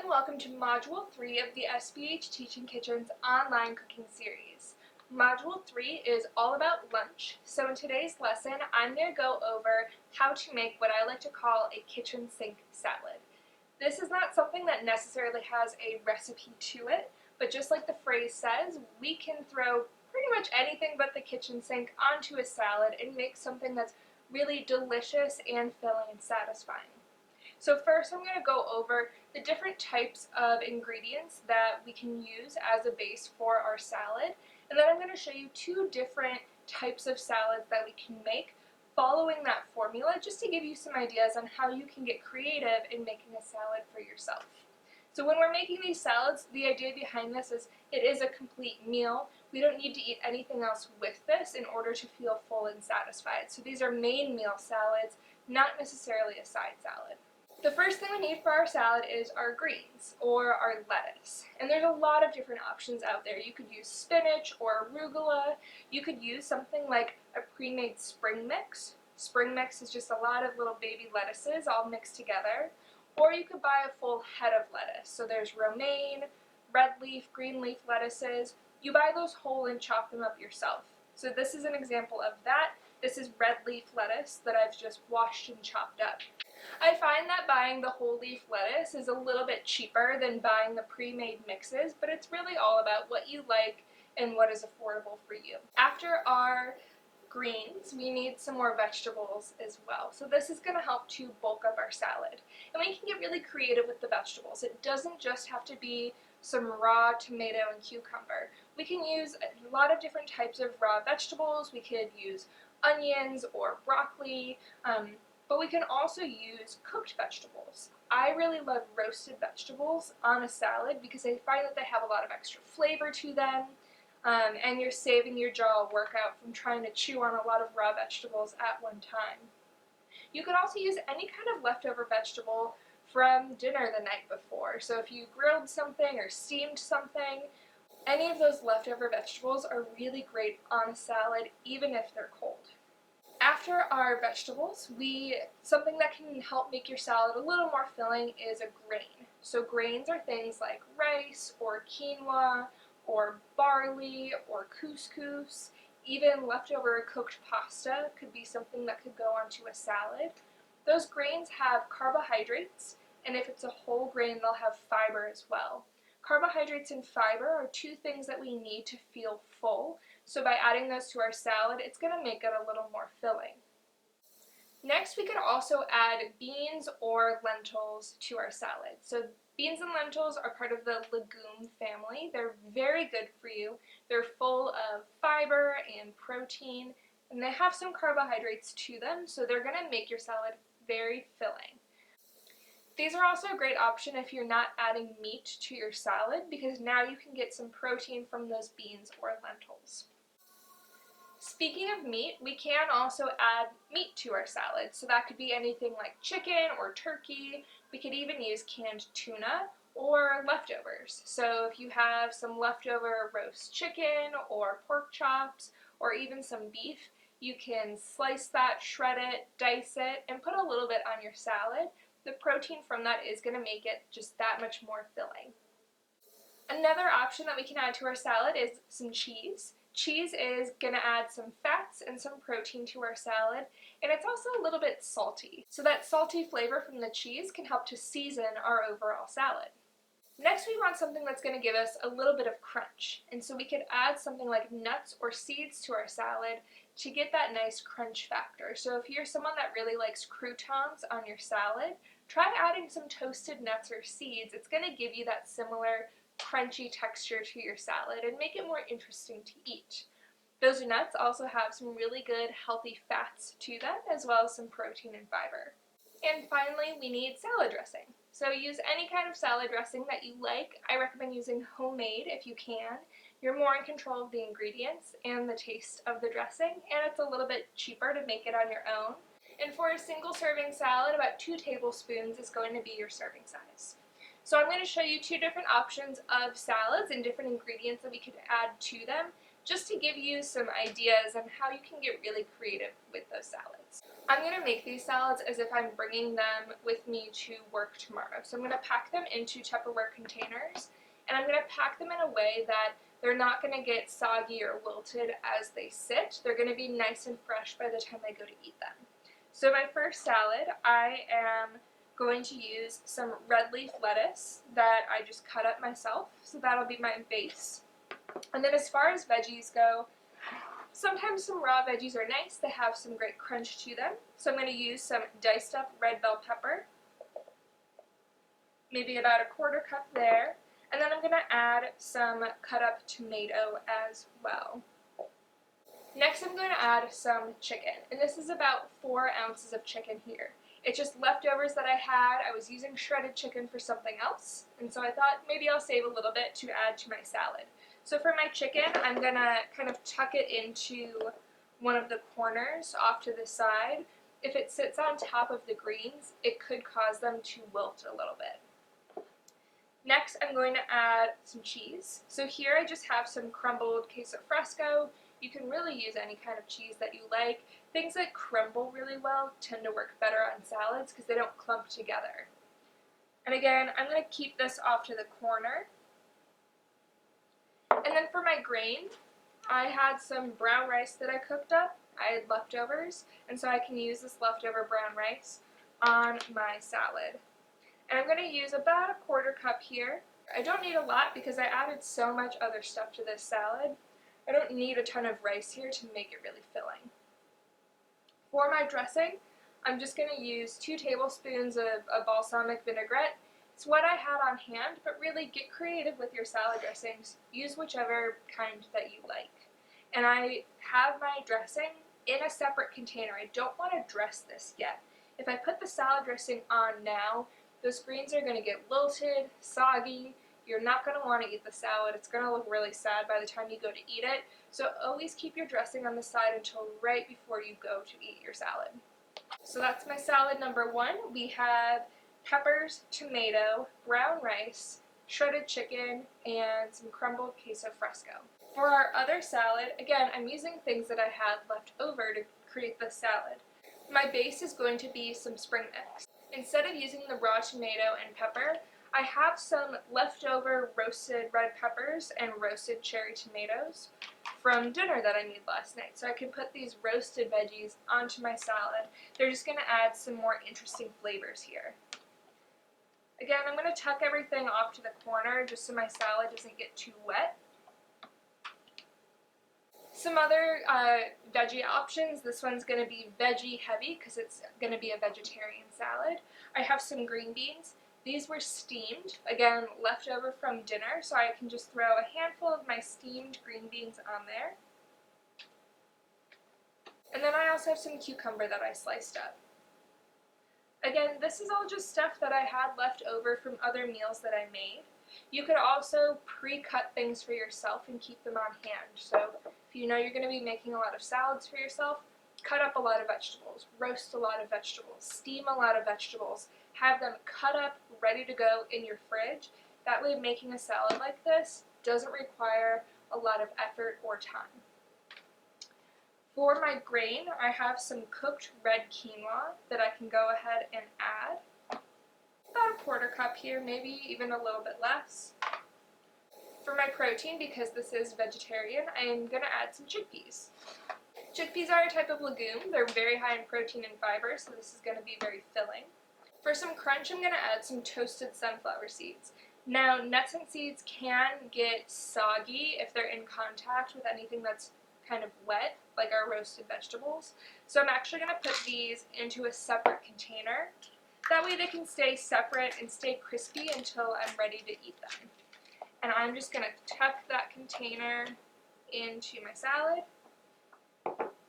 and welcome to Module 3 of the SBH Teaching Kitchen's online cooking series. Module 3 is all about lunch, so in today's lesson I'm going to go over how to make what I like to call a kitchen sink salad. This is not something that necessarily has a recipe to it, but just like the phrase says, we can throw pretty much anything but the kitchen sink onto a salad and make something that's really delicious and filling and satisfying. So first I'm going to go over the different types of ingredients that we can use as a base for our salad, and then I'm going to show you two different types of salads that we can make following that formula, just to give you some ideas on how you can get creative in making a salad for yourself. So when we're making these salads, the idea behind this is it is a complete meal. We don't need to eat anything else with this in order to feel full and satisfied. So these are main meal salads, not necessarily a side salad. The first thing we need for our salad is our greens, or our lettuce. And there's a lot of different options out there. You could use spinach or arugula. You could use something like a pre-made spring mix. Spring mix is just a lot of little baby lettuces all mixed together. Or you could buy a full head of lettuce. So there's romaine, red leaf, green leaf lettuces. You buy those whole and chop them up yourself. So this is an example of that. This is red leaf lettuce that I've just washed and chopped up. I find that buying the whole leaf lettuce is a little bit cheaper than buying the pre-made mixes, but it's really all about what you like and what is affordable for you. After our greens, we need some more vegetables as well. So this is going to help to bulk up our salad. And we can get really creative with the vegetables. It doesn't just have to be some raw tomato and cucumber. We can use a lot of different types of raw vegetables. We could use onions or broccoli, but we can also use cooked vegetables. I really love roasted vegetables on a salad because I find that they have a lot of extra flavor to them, and you're saving your jaw a workout from trying to chew on a lot of raw vegetables at one time. You could also use any kind of leftover vegetable from dinner the night before. So if you grilled something or steamed something, any of those leftover vegetables are really great on a salad, even if they're cold. After our vegetables, something that can help make your salad a little more filling is a grain. So grains are things like rice or quinoa or barley or couscous. Even leftover cooked pasta could be something that could go onto a salad. Those grains have carbohydrates, and if it's a whole grain, they'll have fiber as well. Carbohydrates and fiber are two things that we need to feel full, so by adding those to our salad, it's going to make it a little more filling. Next, we could also add beans or lentils to our salad. So beans and lentils are part of the legume family. They're very good for you. They're full of fiber and protein, and they have some carbohydrates to them, so they're going to make your salad very filling. These are also a great option if you're not adding meat to your salad, because now you can get some protein from those beans or lentils. Speaking of meat, we can also add meat to our salad. So that could be anything like chicken or turkey. We could even use canned tuna or leftovers. So if you have some leftover roast chicken or pork chops or even some beef, you can slice that, shred it, dice it, and put a little bit on your salad. The protein from that is going to make it just that much more filling. Another option that we can add to our salad is some cheese. Cheese is going to add some fats and some protein to our salad, and it's also a little bit salty. So that salty flavor from the cheese can help to season our overall salad. Next, we want something that's going to give us a little bit of crunch, and so we could add something like nuts or seeds to our salad to get that nice crunch factor. So if you're someone that really likes croutons on your salad, try adding some toasted nuts or seeds. It's going to give you that similar crunchy texture to your salad and make it more interesting to eat. Those nuts also have some really good healthy fats to them, as well as some protein and fiber. And finally, we need salad dressing. So use any kind of salad dressing that you like. I recommend using homemade if you can. You're more in control of the ingredients and the taste of the dressing, and it's a little bit cheaper to make it on your own. And for a single serving salad, about 2 tablespoons is going to be your serving size. So I'm going to show you two different options of salads and different ingredients that we could add to them, just to give you some ideas on how you can get really creative with those salads. salads. I'm going to make these salads as if I'm bringing them with me to work tomorrow. So I'm going to pack them into Tupperware containers, and I'm going to pack them in a way that they're not going to get soggy or wilted as they sit. They're going to be nice and fresh by the time I go to eat them. So my first salad, I am going to use some red leaf lettuce that I just cut up myself, so that'll be my base. And then as far as veggies go, sometimes some raw veggies are nice. They have some great crunch to them. So I'm going to use some diced up red bell pepper, maybe about a quarter cup there. And then I'm going to add some cut up tomato as well. Next I'm going to add some chicken, and this is about 4 ounces of chicken here. It's just leftovers that I had. I was using shredded chicken for something else, and so I thought maybe I'll save a little bit to add to my salad. So for my chicken, I'm going to kind of tuck it into one of the corners off to the side. If it sits on top of the greens, it could cause them to wilt a little bit. Next, I'm going to add some cheese. So here I just have some crumbled queso fresco. You can really use any kind of cheese that you like. Things that crumble really well tend to work better on salads because they don't clump together. And again, I'm going to keep this off to the corner. And then for my grain, I had some brown rice that I cooked up. I had leftovers, and so I can use this leftover brown rice on my salad. And I'm going to use about a quarter cup here. I don't need a lot because I added so much other stuff to this salad. I don't need a ton of rice here to make it really filling. For my dressing, I'm just going to use 2 tablespoons of a balsamic vinaigrette. It's what I had on hand, but really get creative with your salad dressings. Use whichever kind that you like. And I have my dressing in a separate container. I don't want to dress this yet. If I put the salad dressing on now, those greens are going to get wilted, soggy. You're not going to want to eat the salad. It's going to look really sad by the time you go to eat it. So always keep your dressing on the side until right before you go to eat your salad. So that's my salad number 1. We have peppers, tomato, brown rice, shredded chicken, and some crumbled queso fresco. For our other salad, again, I'm using things that I had left over to create this salad. My base is going to be some spring mix. Instead of using the raw tomato and pepper, I have some leftover roasted red peppers and roasted cherry tomatoes from dinner that I made last night. So I can put these roasted veggies onto my salad. They're just going to add some more interesting flavors here. Again, I'm going to tuck everything off to the corner just so my salad doesn't get too wet. Some other veggie options. This one's going to be veggie heavy because it's going to be a vegetarian salad. I have some green beans. These were steamed, again, leftover from dinner, so I can just throw a handful of my steamed green beans on there. And then I also have some cucumber that I sliced up. Again, this is all just stuff that I had left over from other meals that I made. You could also pre-cut things for yourself and keep them on hand. So if you know you're going to be making a lot of salads for yourself, cut up a lot of vegetables, roast a lot of vegetables, steam a lot of vegetables, have them cut up, ready to go in your fridge. That way making a salad like this doesn't require a lot of effort or time. For my grain, I have some cooked red quinoa that I can go ahead and add. About a quarter cup here, maybe even a little bit less. For my protein, because this is vegetarian, I am going to add some chickpeas. Chickpeas are a type of legume. They're very high in protein and fiber, so this is going to be very filling. For some crunch, I'm going to add some toasted sunflower seeds. Now, nuts and seeds can get soggy if they're in contact with anything that's kind of wet, like our roasted vegetables. So I'm actually going to put these into a separate container. That way they can stay separate and stay crispy until I'm ready to eat them. And I'm just going to tuck that container into my salad.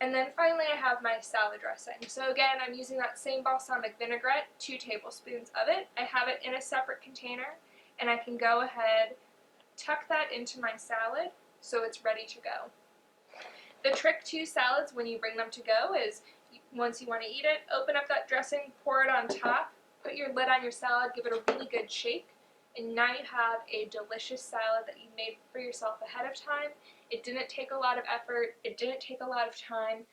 And then finally I have my salad dressing. So again, I'm using that same balsamic vinaigrette, 2 tablespoons of it. I have it in a separate container, and I can go ahead, tuck that into my salad so it's ready to go. The trick to salads when you bring them to go is once you want to eat it, open up that dressing, pour it on top, put your lid on your salad, give it a really good shake, and now you have a delicious salad that you made for yourself ahead of time. It didn't take a lot of effort, it didn't take a lot of time,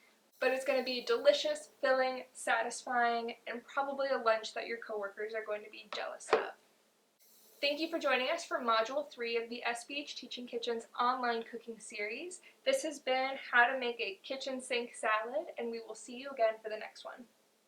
but it's going to be delicious, filling, satisfying, and probably a lunch that your coworkers are going to be jealous of. Thank you for joining us for Module 3 of the SBH Teaching Kitchen's online cooking series. This has been How to Make a Kitchen Sink Salad, and we will see you again for the next one.